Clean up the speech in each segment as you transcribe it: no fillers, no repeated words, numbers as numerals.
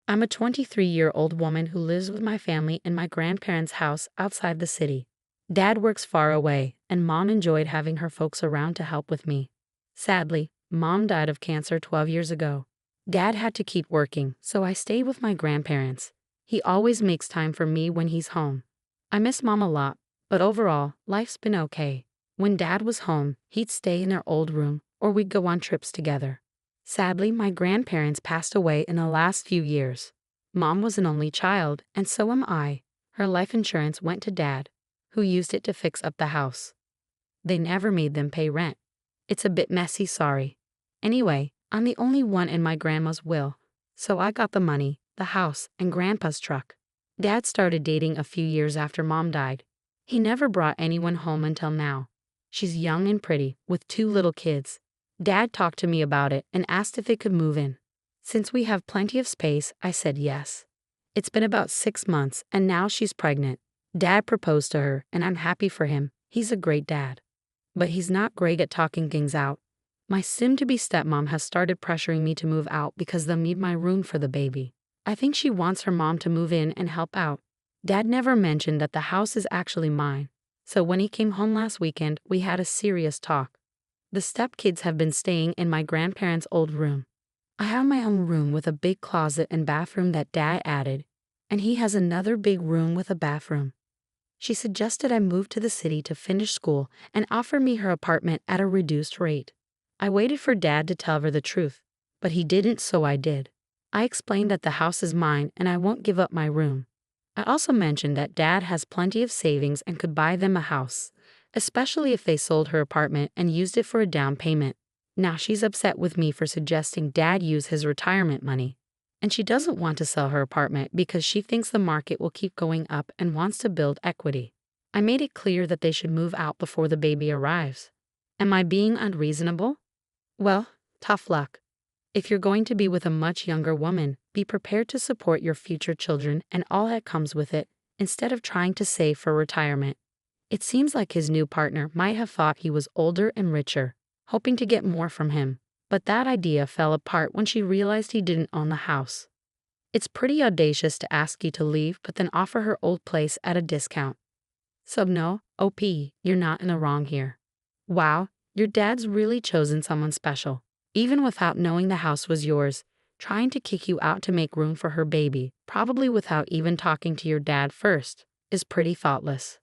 I'm a 23-year-old woman who lives with my family in my grandparents' house outside the city. Dad works far away, and Mom enjoyed having her folks around to help with me. Sadly, Mom died of cancer 12 years ago. Dad had to keep working, so I stayed with my grandparents. He always makes time for me when he's home. I miss Mom a lot, but overall, life's been okay. When Dad was home, he'd stay in their old room, or we'd go on trips together. Sadly, my grandparents passed away in the last few years. Mom was an only child, and so am I. Her life insurance went to Dad, who used it to fix up the house. They never made them pay rent. It's a bit messy, sorry. Anyway, I'm the only one in my grandma's will, so I got the money, the house, and Grandpa's truck. Dad started dating a few years after Mom died. He never brought anyone home until now. She's young and pretty, with 2 little kids. Dad talked to me about it and asked if they could move in. Since we have plenty of space, I said yes. It's been about 6 months, and now she's pregnant. Dad proposed to her, and I'm happy for him. He's a great dad. But he's not great at talking things out. My soon-to-be stepmom has started pressuring me to move out because they'll need my room for the baby. I think she wants her mom to move in and help out. Dad never mentioned that the house is actually mine, so when he came home last weekend, we had a serious talk. The stepkids have been staying in my grandparents' old room. I have my own room with a big closet and bathroom that Dad added, and he has another big room with a bathroom. She suggested I move to the city to finish school and offer me her apartment at a reduced rate. I waited for Dad to tell her the truth, but he didn't, so I did. I explained that the house is mine and I won't give up my room. I also mentioned that Dad has plenty of savings and could buy them a house, especially if they sold her apartment and used it for a down payment. Now she's upset with me for suggesting Dad use his retirement money. And she doesn't want to sell her apartment because she thinks the market will keep going up and wants to build equity. I made it clear that they should move out before the baby arrives. Am I being unreasonable? Well, tough luck. If you're going to be with a much younger woman, be prepared to support your future children and all that comes with it, instead of trying to save for retirement. It seems like his new partner might have thought he was older and richer, hoping to get more from him. But that idea fell apart when she realized he didn't own the house. It's pretty audacious to ask you to leave but then offer her old place at a discount. So no, OP, you're not in the wrong here. Wow, your dad's really chosen someone special. Even without knowing the house was yours, trying to kick you out to make room for her baby, probably without even talking to your dad first, is pretty thoughtless.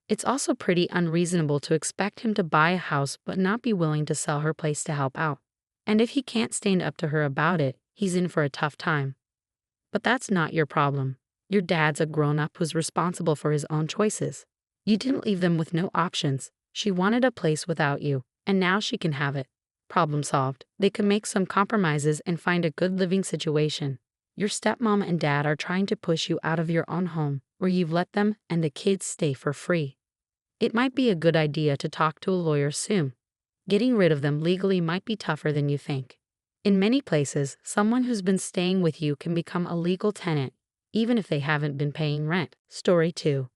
It's also pretty unreasonable to expect him to buy a house but not be willing to sell her place to help out. And if he can't stand up to her about it, he's in for a tough time. But that's not your problem. Your dad's a grown-up who's responsible for his own choices. You didn't leave them with no options. She wanted a place without you, and now she can have it. Problem solved. They can make some compromises and find a good living situation. Your stepmom and dad are trying to push you out of your own home, where you've let them and the kids stay for free. It might be a good idea to talk to a lawyer soon. Getting rid of them legally might be tougher than you think. In many places, someone who's been staying with you can become a legal tenant, even if they haven't been paying rent. Story 2.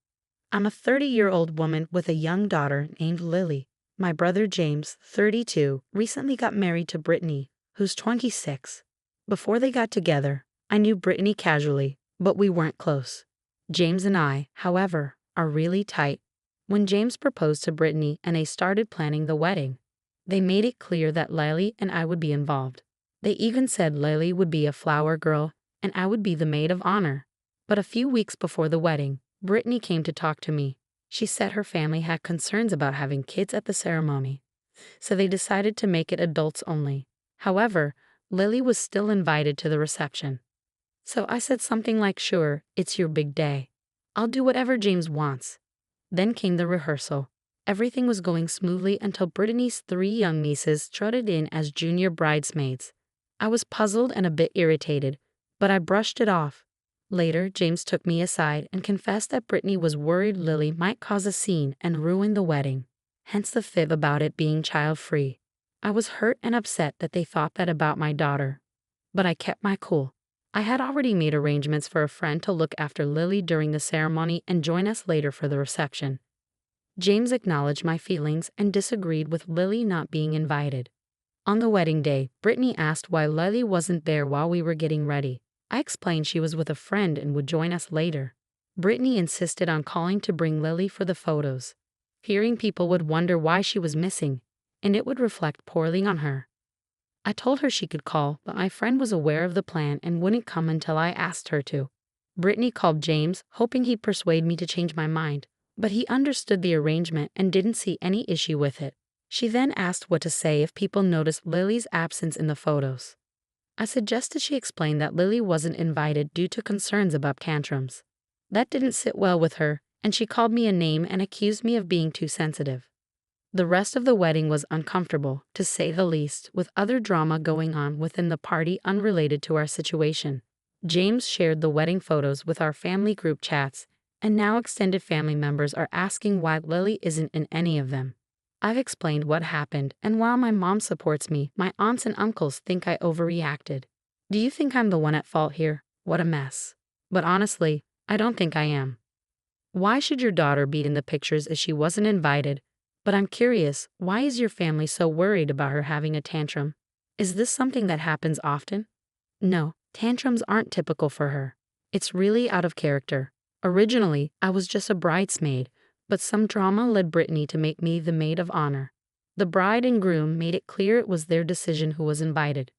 I'm a 30-year-old woman with a young daughter named Lily. My brother James, 32, recently got married to Brittany, who's 26. Before they got together, I knew Brittany casually, but we weren't close. James and I, however, are really tight. When James proposed to Brittany and they started planning the wedding, they made it clear that Lily and I would be involved. They even said Lily would be a flower girl and I would be the maid of honor. But a few weeks before the wedding, Brittany came to talk to me. She said her family had concerns about having kids at the ceremony, so they decided to make it adults only. However, Lily was still invited to the reception. So I said something like, "Sure, it's your big day. I'll do whatever James wants." Then came the rehearsal. Everything was going smoothly until Brittany's 3 young nieces trotted in as junior bridesmaids. I was puzzled and a bit irritated, but I brushed it off. Later, James took me aside and confessed that Brittany was worried Lily might cause a scene and ruin the wedding, hence the fib about it being child-free. I was hurt and upset that they thought that about my daughter, but I kept my cool. I had already made arrangements for a friend to look after Lily during the ceremony and join us later for the reception. James acknowledged my feelings and disagreed with Lily not being invited. On the wedding day, Brittany asked why Lily wasn't there while we were getting ready. I explained she was with a friend and would join us later. Brittany insisted on calling to bring Lily for the photos. Fearing people would wonder why she was missing, and it would reflect poorly on her. I told her she could call, but my friend was aware of the plan and wouldn't come until I asked her to. Brittany called James, hoping he'd persuade me to change my mind, but he understood the arrangement and didn't see any issue with it. She then asked what to say if people noticed Lily's absence in the photos. I suggested she explain that Lily wasn't invited due to concerns about tantrums. That didn't sit well with her, and she called me a name and accused me of being too sensitive. The rest of the wedding was uncomfortable, to say the least, with other drama going on within the party unrelated to our situation. James shared the wedding photos with our family group chats, and now extended family members are asking why Lily isn't in any of them. I've explained what happened, and while my mom supports me, my aunts and uncles think I overreacted. Do you think I'm the one at fault here? What a mess. But honestly, I don't think I am. Why should your daughter be in the pictures if she wasn't invited? But I'm curious, why is your family so worried about her having a tantrum? Is this something that happens often? No, tantrums aren't typical for her. It's really out of character. Originally, I was just a bridesmaid, but some drama led Brittany to make me the maid of honor. The bride and groom made it clear it was their decision who was invited.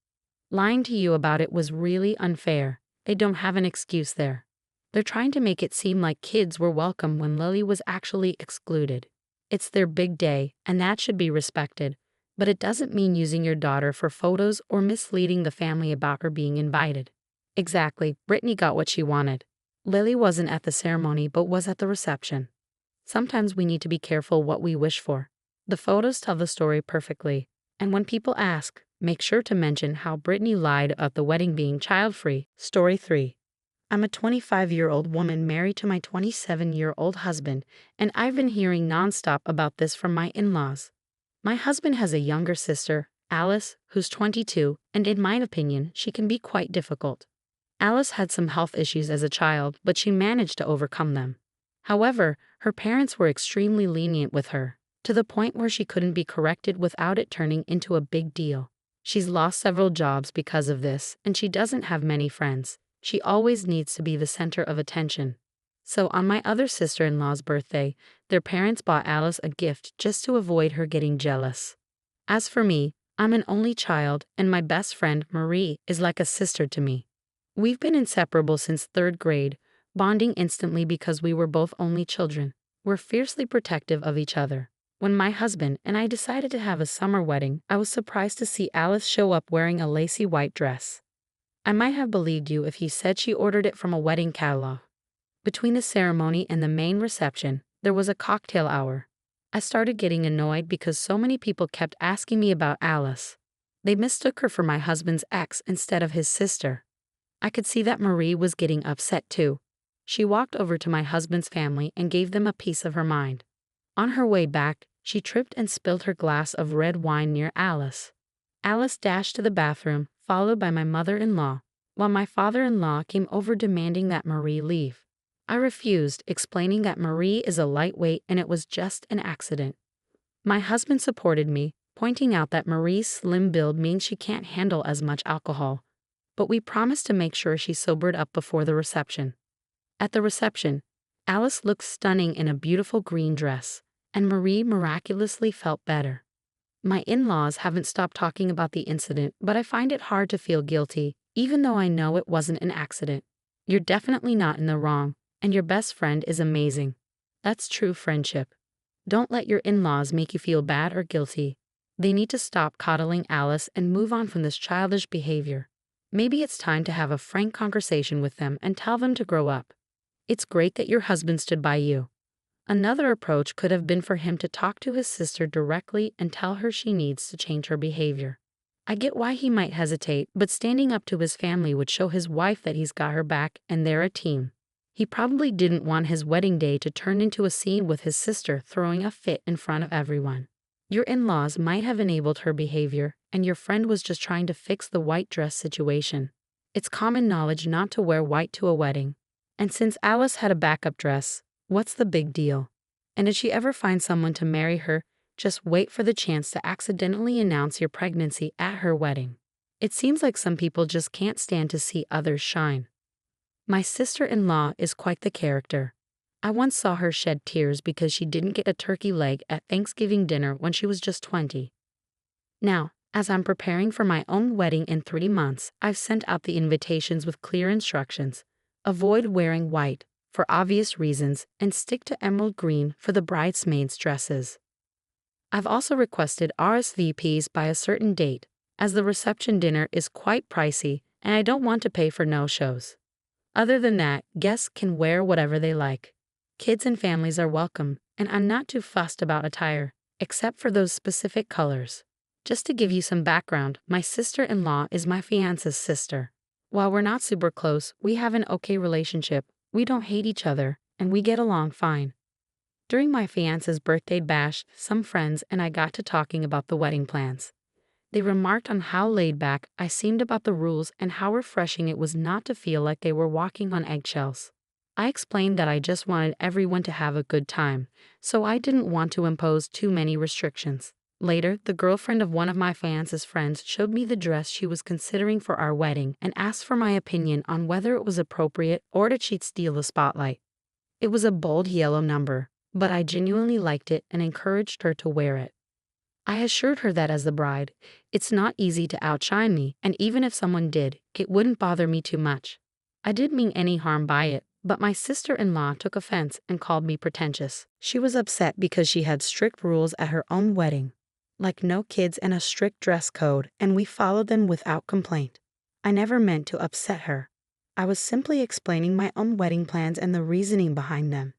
Lying to you about it was really unfair. They don't have an excuse there. They're trying to make it seem like kids were welcome when Lily was actually excluded. It's their big day, and that should be respected, but it doesn't mean using your daughter for photos or misleading the family about her being invited. Exactly, Brittany got what she wanted. Lily wasn't at the ceremony but was at the reception. Sometimes we need to be careful what we wish for. The photos tell the story perfectly, and when people ask, make sure to mention how Brittany lied about the wedding being child-free. Story 3. I'm a 25-year-old woman married to my 27-year-old husband, and I've been hearing nonstop about this from my in-laws. My husband has a younger sister, Alice, who's 22, and in my opinion, she can be quite difficult. Alice had some health issues as a child, but she managed to overcome them. However, her parents were extremely lenient with her, to the point where she couldn't be corrected without it turning into a big deal. She's lost several jobs because of this, and she doesn't have many friends. She always needs to be the center of attention. So on my other sister-in-law's birthday, their parents bought Alice a gift just to avoid her getting jealous. As for me, I'm an only child, and my best friend, Marie, is like a sister to me. We've been inseparable since 3rd grade, bonding instantly because we were both only children. We're fiercely protective of each other. When my husband and I decided to have a summer wedding, I was surprised to see Alice show up wearing a lacy white dress. I might have believed you if you said she ordered it from a wedding catalog. Between the ceremony and the main reception, there was a cocktail hour. I started getting annoyed because so many people kept asking me about Alice. They mistook her for my husband's ex instead of his sister. I could see that Marie was getting upset too. She walked over to my husband's family and gave them a piece of her mind. On her way back, she tripped and spilled her glass of red wine near Alice. Alice dashed to the bathroom, followed by my mother-in-law, while my father-in-law came over demanding that Marie leave. I refused, explaining that Marie is a lightweight and it was just an accident. My husband supported me, pointing out that Marie's slim build means she can't handle as much alcohol, but we promised to make sure she sobered up before the reception. At the reception, Alice looked stunning in a beautiful green dress, and Marie miraculously felt better. My in-laws haven't stopped talking about the incident, but I find it hard to feel guilty, even though I know it wasn't an accident. You're definitely not in the wrong, and your best friend is amazing. That's true friendship. Don't let your in-laws make you feel bad or guilty. They need to stop coddling Alice and move on from this childish behavior. Maybe it's time to have a frank conversation with them and tell them to grow up. It's great that your husband stood by you. Another approach could have been for him to talk to his sister directly and tell her she needs to change her behavior. I get why he might hesitate, but standing up to his family would show his wife that he's got her back and they're a team. He probably didn't want his wedding day to turn into a scene with his sister throwing a fit in front of everyone. Your in-laws might have enabled her behavior, and your friend was just trying to fix the white dress situation. It's common knowledge not to wear white to a wedding. And since Alice had a backup dress, what's the big deal? And if she ever finds someone to marry her, just wait for the chance to accidentally announce your pregnancy at her wedding. It seems like some people just can't stand to see others shine. My sister-in-law is quite the character. I once saw her shed tears because she didn't get a turkey leg at Thanksgiving dinner when she was just 20. Now, as I'm preparing for my own wedding in 3 months, I've sent out the invitations with clear instructions. Avoid wearing white, for obvious reasons, and stick to emerald green for the bridesmaids' dresses. I've also requested RSVPs by a certain date, as the reception dinner is quite pricey and I don't want to pay for no-shows. Other than that, guests can wear whatever they like. Kids and families are welcome, and I'm not too fussed about attire, except for those specific colors. Just to give you some background, my sister-in-law is my fiance's sister. While we're not super close, we have an okay relationship, we don't hate each other, and we get along fine. During my fiance's birthday bash, some friends and I got to talking about the wedding plans. They remarked on how laid back I seemed about the rules and how refreshing it was not to feel like they were walking on eggshells. I explained that I just wanted everyone to have a good time, so I didn't want to impose too many restrictions. Later, the girlfriend of one of my fiance's friends showed me the dress she was considering for our wedding and asked for my opinion on whether it was appropriate or did she steal the spotlight. It was a bold yellow number, but I genuinely liked it and encouraged her to wear it. I assured her that as the bride, it's not easy to outshine me, and even if someone did, it wouldn't bother me too much. I didn't mean any harm by it, but my sister-in-law took offense and called me pretentious. She was upset because she had strict rules at her own wedding, like no kids and a strict dress code, and we followed them without complaint. I never meant to upset her. I was simply explaining my own wedding plans and the reasoning behind them.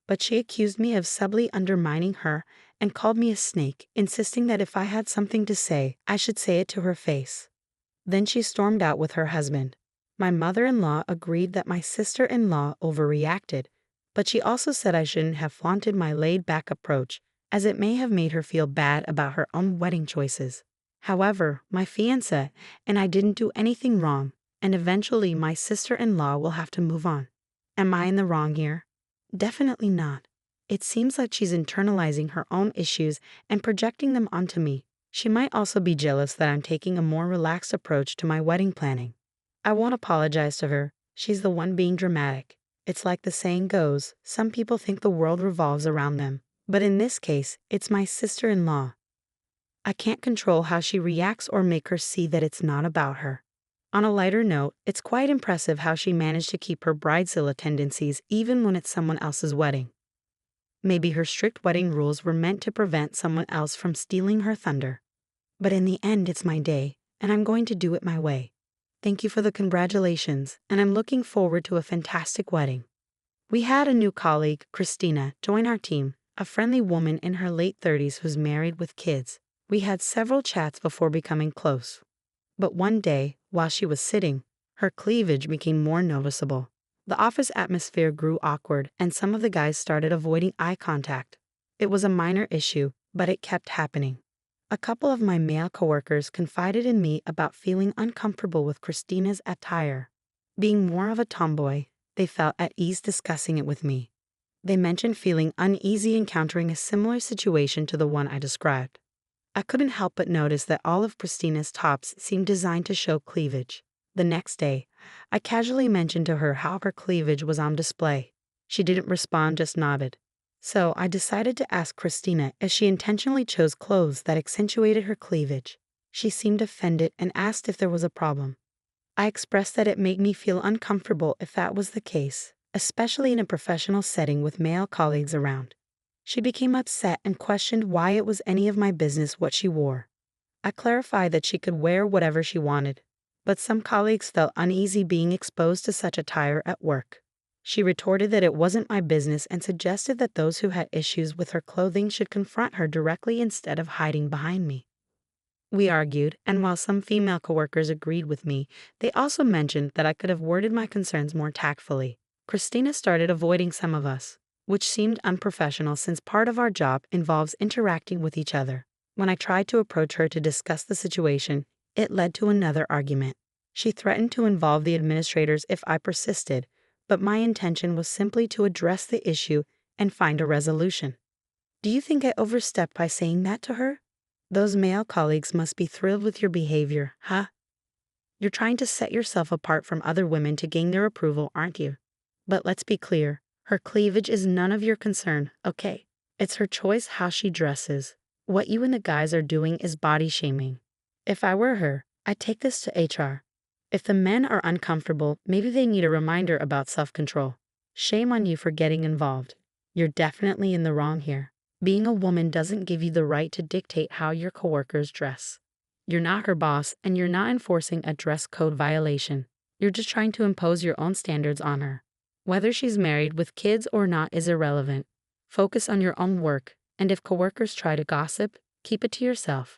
But she accused me of subtly undermining her and called me a snake, insisting that if I had something to say, I should say it to her face. Then she stormed out with her husband. My mother-in-law agreed that my sister-in-law overreacted, but she also said I shouldn't have flaunted my laid-back approach, as it may have made her feel bad about her own wedding choices. However, my fiancé and I didn't do anything wrong, and eventually my sister-in-law will have to move on. Am I in the wrong here? Definitely not. It seems like she's internalizing her own issues and projecting them onto me. She might also be jealous that I'm taking a more relaxed approach to my wedding planning. I won't apologize to her. She's the one being dramatic. It's like the saying goes, some people think the world revolves around them, but in this case, it's my sister-in-law. I can't control how she reacts or make her see that it's not about her. On a lighter note, it's quite impressive how she managed to keep her bridezilla tendencies even when it's someone else's wedding. Maybe her strict wedding rules were meant to prevent someone else from stealing her thunder. But in the end, it's my day, and I'm going to do it my way. Thank you for the congratulations, and I'm looking forward to a fantastic wedding. We had a new colleague, Christina, join our team, a friendly woman in her late 30s who's married with kids. We had several chats before becoming close. But one day, while she was sitting, her cleavage became more noticeable. The office atmosphere grew awkward, and some of the guys started avoiding eye contact. It was a minor issue, but it kept happening. A couple of my male coworkers confided in me about feeling uncomfortable with Christina's attire. Being more of a tomboy, they felt at ease discussing it with me. They mentioned feeling uneasy encountering a similar situation to the one I described. I couldn't help but notice that all of Christina's tops seemed designed to show cleavage. The next day, I casually mentioned to her how her cleavage was on display. She didn't respond, just nodded. So I decided to ask Christina if she intentionally chose clothes that accentuated her cleavage. She seemed offended and asked if there was a problem. I expressed that it made me feel uncomfortable if that was the case, especially in a professional setting with male colleagues around. She became upset and questioned why it was any of my business what she wore. I clarified that she could wear whatever she wanted, but some colleagues felt uneasy being exposed to such attire at work. She retorted that it wasn't my business and suggested that those who had issues with her clothing should confront her directly instead of hiding behind me. We argued, and while some female coworkers agreed with me, they also mentioned that I could have worded my concerns more tactfully. Christina started avoiding some of us, which seemed unprofessional since part of our job involves interacting with each other. When I tried to approach her to discuss the situation, it led to another argument. She threatened to involve the administrators if I persisted, but my intention was simply to address the issue and find a resolution. Do you think I overstepped by saying that to her? Those male colleagues must be thrilled with your behavior, huh? You're trying to set yourself apart from other women to gain their approval, aren't you? But let's be clear, her cleavage is none of your concern, okay? It's her choice how she dresses. What you and the guys are doing is body shaming. If I were her, I'd take this to HR. If the men are uncomfortable, maybe they need a reminder about self-control. Shame on you for getting involved. You're definitely in the wrong here. Being a woman doesn't give you the right to dictate how your coworkers dress. You're not her boss, and you're not enforcing a dress code violation. You're just trying to impose your own standards on her. Whether she's married with kids or not is irrelevant. Focus on your own work, and if coworkers try to gossip, keep it to yourself.